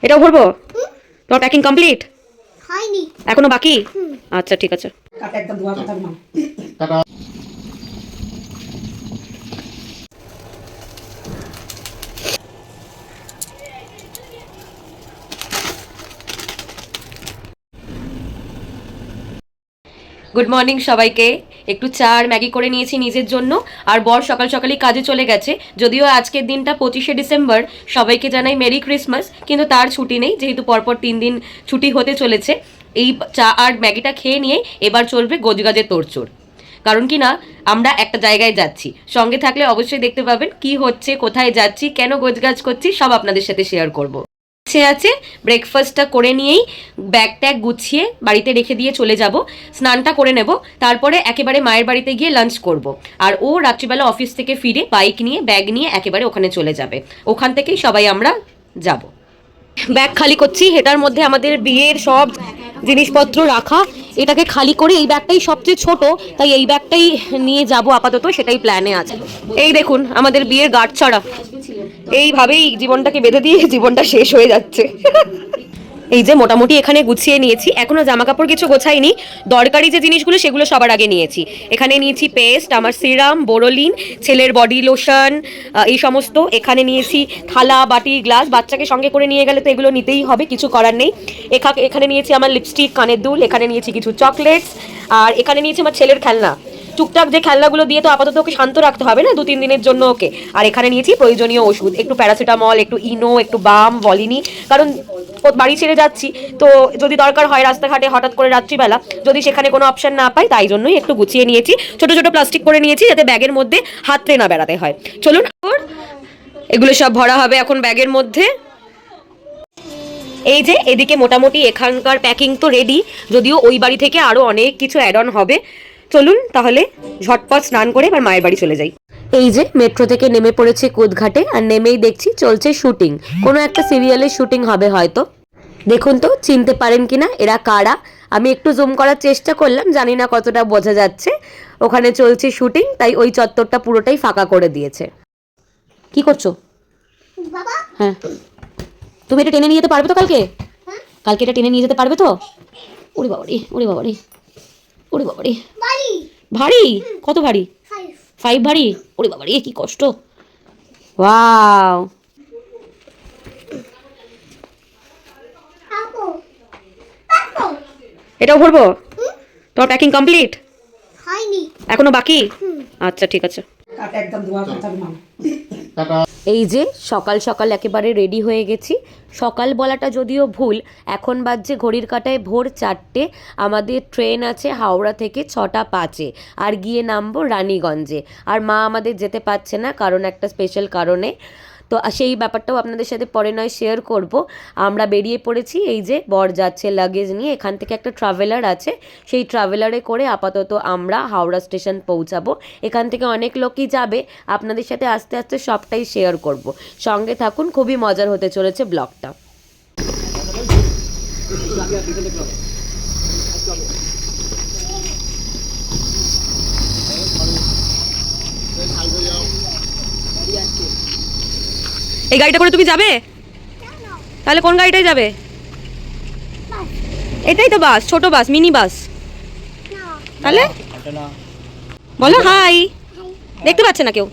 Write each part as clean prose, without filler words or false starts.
এটাও ভরবো? তোমার প্যাকিং কমপ্লিট হয়নি, এখনো বাকি? আচ্ছা ঠিক আছে। গুড মর্নিং সবাইকে। একটু চা আর ম্যাগি করে নিয়েছি নিজের জন্য, আর বর সকাল সকালই কাজে চলে গেছে। যদিও আজকের দিনটা 25শে ডিসেম্বর, সবাইকে জানাই মেরি ক্রিসমাস, কিন্তু তার ছুটি নেই, যেহেতু পরপর 3 দিন ছুটি হতে চলেছে। এই চা আর ম্যাগিটা খেয়ে নিয়ে এবার চলবে গোজগাজের তোড়জোড়। কারণ কি না, আমরা একটা জায়গায় যাচ্ছি, সঙ্গে থাকলে অবশ্যই দেখতে পাবেন কি হচ্ছে, কোথায় যাচ্ছি, কেন গোজগাজ করছি, সব আপনাদের সাথে শেয়ার করব। আছে ব্রেকফাস্টটা করে নিয়েই ব্যাগ ট্যাগ গুছিয়ে বাড়িতে রেখে দিয়ে চলে যাব, স্নানটা করে নেব, তারপরে একেবারে মায়ের বাড়িতে গিয়ে লাঞ্চ করব। আর ও রাত্রিবেলা অফিস থেকে ফিরে বাইক নিয়ে ব্যাগ নিয়ে একেবারে ওখানে চলে যাবে, ওখান থেকেই সবাই আমরা যাব। ব্যাগ খালি করছি, এটার মধ্যে আমাদের বিয়ের সব জিনিসপত্র রাখা, এটাকে খালি করে, এই ব্যাগটাই সবচেয়ে ছোট, তাই এই ব্যাগটাই নিয়ে যাব আপাতত, সেটাই প্ল্যানে আছে। এই দেখুন আমাদের বিয়ের গাঁট ছাড়া, এইভাবেই জীবনটাকে বেঁধে দিয়ে জীবনটা শেষ হয়ে যাচ্ছে। এই যে মোটামুটি এখানে গুছিয়ে নিয়েছি, এখনো জামা কাপড় কিছু গোছাইনি, দরকারি যে জিনিসগুলো সেগুলো সবার আগে নিয়েছি। এখানে নিয়েছি পেস্ট, আমার সিরাম, বোরোলিন, ছেলের বডি লোশন, এই সমস্ত। এখানে নিয়েছি থালা বাটি গ্লাস, বাচ্চাকে সঙ্গে করে নিয়ে গেলে তো এগুলো নিতেই হবে, কিছু করার নেই। এখানে নিয়েছি আমার লিপস্টিক, কানের দুল, এখানে নিয়েছি কিছু চকলেটস, আর এখানে নিয়েছি আমার ছেলের খেলনা। টুকটাক যে খেলনাগুলো দিয়ে তো আপাতত ওকে শান্ত রাখতে হবে না 2-3 দিনের জন্য ওকে। আর এখানে নিয়েছি প্রয়োজনীয় ওষুধ, একটু প্যারাসিটামল, একটু ইনো, একটু বাম, ভলিনি, কারণ বাড়ি ছেড়ে যাচ্ছি তো যদি দরকার হয় রাস্তাঘাটে হঠাৎ করে রাত্রিবেলা, যদি সেখানে কোনো অপশন না পাই, তাই জন্যই একটু গুছিয়ে নিয়েছি। ছোট ছোট প্লাস্টিক করে নিয়েছি যাতে ব্যাগের মধ্যে হাতড়ে না বেড়াতে হয়। চলুন, এগুলো সব ভরা হবে এখন ব্যাগের মধ্যে। এই যে এদিকে মোটামুটি এখানকার প্যাকিং তো রেডি, যদিও ওই বাড়ি থেকে আরও অনেক কিছু অ্যাড অন হবে। চলুন তাহলে ঝটপট স্নান করে এবার মায়ের বাড়ি চলে যাই। এই যে মেট্রো থেকে নেমে পড়েছে কোদঘাটে, আর নেমেই দেখছি চলছে শুটিং, কোনো একটা সিরিয়ালের শুটিং হবে হয়তো। দেখুন তো চিনতে পারেন কিনা এরা কারা। আমি একটু জুম করার চেষ্টা করলাম, জানি না কতটা বোঝা যাচ্ছে। ওখানে চলছে শুটিং, তাই ওই চত্বরটা পুরোটাই ফাঁকা করে দিয়েছে। কি করছো বাবা? হ্যাঁ, তুমি এটা টেনে নিয়ে যেতে পারবে তো কালকে? কালকে এটা টেনে নিয়ে যেতে পারবে তো? ওরে বাবারে, ওরে বাবারে, ওরে বাবারে, ভারী। কত ভারী? 5 ভারী। ওরে বাবারে কি কষ্ট। ওয়াও, এটাও ভরবো? তোমার প্যাকিং কমপ্লিট হয়নি, এখনো বাকি? আচ্ছা ঠিক আছে। এই যে সকাল সকাল একেবারে রেডি হয়ে গেছি। সকাল বলাটা যদিও ভুল, এখন বাজছে ঘড়ির কাঁটায় ভোর 4টে। আমাদের ট্রেন আছে হাওড়া থেকে 6টা 5-এ, আর গিয়ে নামবো রানীগঞ্জে। আর মা আমাদের যেতে পারছে না কারণ একটা স্পেশাল কারণে, তো সেই ব্যাপারটাও আপনাদের সাথে পরে নয় শেয়ার করব। আমরা বেরিয়ে পড়েছি, এই যে বর যাচ্ছে লাগেজ নিয়ে, এখান থেকে একটা ট্রাভেলার আছে, সেই ট্রাভেলারে করে আপাতত আমরা হাওড়া স্টেশন পৌঁছাবো। এখান থেকে অনেক লোকই যাবে, আপনাদের সাথে আস্তে আস্তে সবটাই শেয়ার করব। সঙ্গে থাকুন, খুবই মজার হতে চলেছে ব্লগটা। এই গাড়িটা করে তুমি যাবে? তাহলে কোন গাড়িটায় যাবে? এটাই তো বাস, ছোট বাস, মিনি বাস। তাহলে বলো হাই, দেখতে পাচ্ছে না কেউ,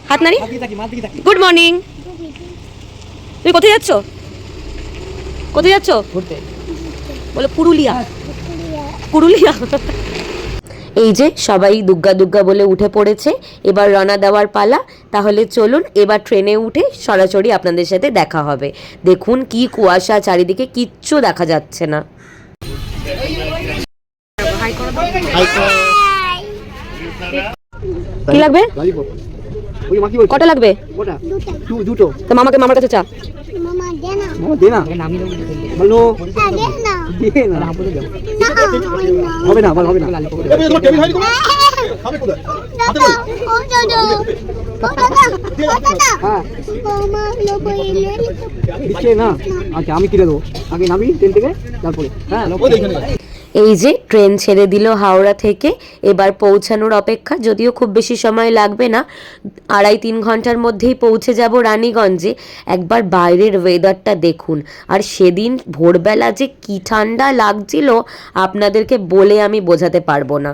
হাত নাড়ি। Good morning. তুমি কোথায় যাচ্ছ? কোথায় যাচ্ছ? বলো পুরুলিয়া। পুরুলিয়া। এই যে সবাই দুগ্গা দুগ্গা বলে উঠে পড়েছে, এবার রওনা দেওয়ার পালা। তাহলে চলুন এবার ট্রেনে উঠে সরাসরি আপনাদের সাথে দেখা হবে। দেখুন কি কুয়াশা চারিদিকে, কিচ্ছু দেখা যাচ্ছে না। কি লাগবে? কটা লাগবে? দুটো। তো মামাকে, মামার কাছে চা। হবে না, হবে না। আচ্ছা আমি কিনে দেবো, আগে নামি ট্রেন থেকে, তারপরে। এই যে ট্রেন ছেড়ে দিল হাওড়া থেকে, এবার পৌঁছানোর অপেক্ষা। যদিও খুব বেশি সময় লাগবে না, 2.5-3 ঘন্টার মধ্যেই পৌঁছে যাব রানীগঞ্জে। একবার বাইরের ওয়েদারটা দেখুন, আর সেদিন ভোরবেলা যে কি ঠান্ডা লাগছিল আপনাদেরকে বলে আমি বোঝাতে পারবো না।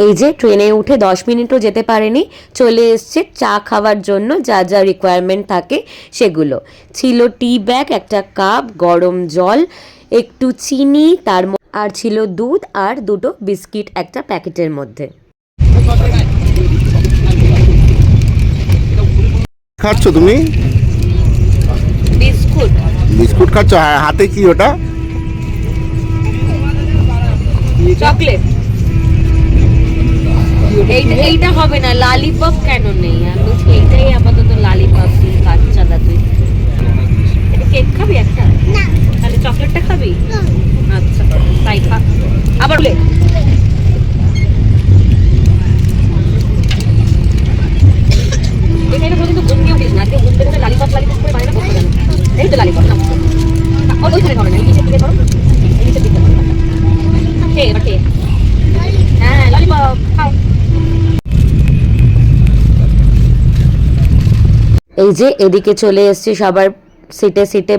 এই যে ট্রেনে উঠে 10 মিনিটও যেতে পারেনি, চলে এসছে চা খাওয়ার জন্য। যা যা রিকোয়ারমেন্ট থাকে সেগুলো ছিল: টি ব্যাগ, একটা কাপ, গরম জল, একটু চিনি, আর ছিল দুধ আর 2টো বিস্কিট একটা প্যাকেটের মধ্যে। খাচ্ছ তুমি? বিস্কুট। বিস্কুট খাচ্ছ? হাতে কি ওটা? চকলেট। এইটা হবে না, লালিপপ কেন নেই? আমি এইটাই আপাতত লালিপপ দিই। বাচ্চাদা তুই এটা কেক খাবি একটা? না, তাহলে চকলেটটা খাবি? আচ্ছা তাই খা। আবার বলে এটা পর্যন্ত ঘুম দিয়ে উঠিস না, ঘুম থেকে লালিপপ করে বাইরে করতে জানো? এই তো লালিপপ না, ওইখানে করো না, এই নিচের দিকে করো, এই নিচের দিকে করো। খেয়ে এবার খেয়ে। হ্যাঁ লালিপপ খাও। এই যে এদিকে চলে এসেছি সবার সিটে সিটে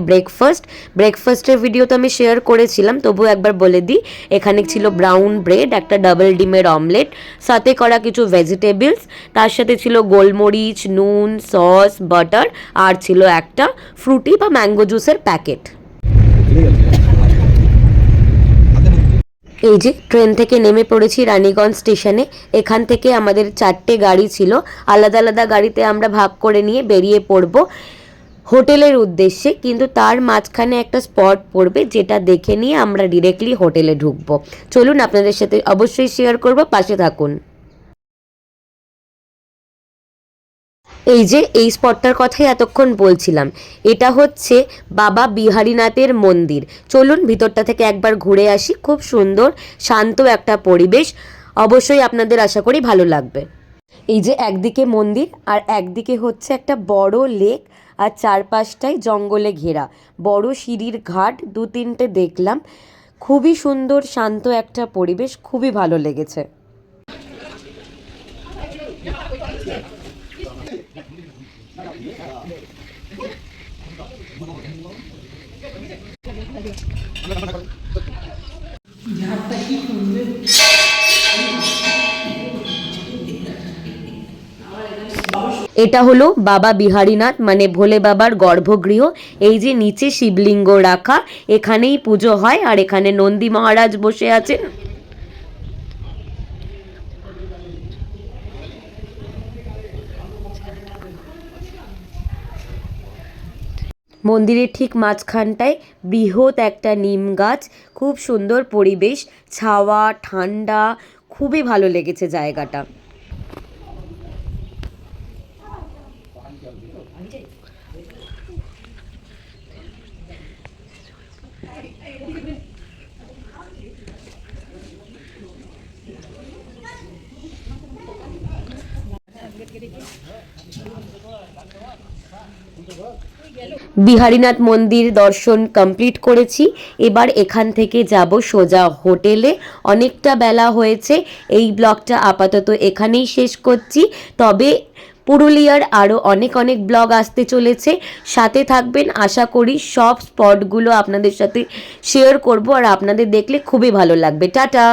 ব্রেকফাস্টের ভিডিও তো আমি শেয়ার করেছিলাম, তবু একবার বলে দিই। এখানে ছিল ব্রাউন ব্রেড, একটা ডাবল ডিমের অমলেট, সাথে করা কিছু ভেজিটেবলস, তার সাথে ছিল গোলমরিচ, নুন, সস, বাটার, আর ছিল একটা ফ্রুটি বা ম্যাঙ্গো জুসের প্যাকেট। এই যে ট্রেন থেকে নেমে পড়েছি রানীগঞ্জ স্টেশনে। এখান থেকে আমাদের 4টে গাড়ি ছিল, আলাদা আলাদা গাড়িতে আমরা ভাগ করে নিয়ে বেরিয়ে পড়ব হোটেলের উদ্দেশ্যে। কিন্তু তার মাঝখানে একটা স্পট পড়বে, যেটা দেখে নিয়ে আমরা ডিরেক্টলি হোটেলে ঢুকবো। চলুন আপনাদের সাথে অবশ্যই শেয়ার করব, পাশে থাকুন। এই যে এই স্পটটার কথাই এতক্ষণ বলছিলাম, এটা হচ্ছে বাবা বিহারীনাথের মন্দির। চলুন ভিতরটা থেকে একবার ঘুরে আসি। খুব সুন্দর শান্ত একটা পরিবেশ, অবশ্যই আপনাদের আশা করি ভালো লাগবে। এই যে একদিকে মন্দির আর একদিকে হচ্ছে একটা বড় লেক, আর চারপাশটাই জঙ্গলে ঘেরা। বড় সিঁড়ির ঘাট 2-3টে দেখলাম, খুবই সুন্দর শান্ত একটা পরিবেশ, খুবই ভালো লেগেছে। এটা হলো বাবা বিহারীনাথ মানে ভোলে বাবার গর্ভগৃহ। এই যে নিচে শিবলিঙ্গ রাখা, এখানেই পুজো হয়, আর এখানে নন্দী মহারাজ বসে আছেন। মন্দিরের ঠিক মাঝখানটায় বৃহৎ একটা নিম গাছ, খুব সুন্দর পরিবেশ, ছাওয়া, ঠান্ডা, খুবই ভালো লেগেছে জায়গাটা। বিহারীনাথ মন্দির দর্শন কমপ্লিট করেছি। এবার এখান থেকে যাব সোজা হোটেলে। অনেকটা বেলা হয়েছে, এই ব্লগটা আপাতত এখানেই শেষ করছি। তবে পুরুলিয়ার আরও অনেক অনেক ব্লগ আসতে চলেছে, সাথে থাকবেন। আশা করি সব স্পটগুলো আপনাদের সাথে শেয়ার করব, আর আপনাদের দেখলে খুবই ভালো লাগবে। টাটা।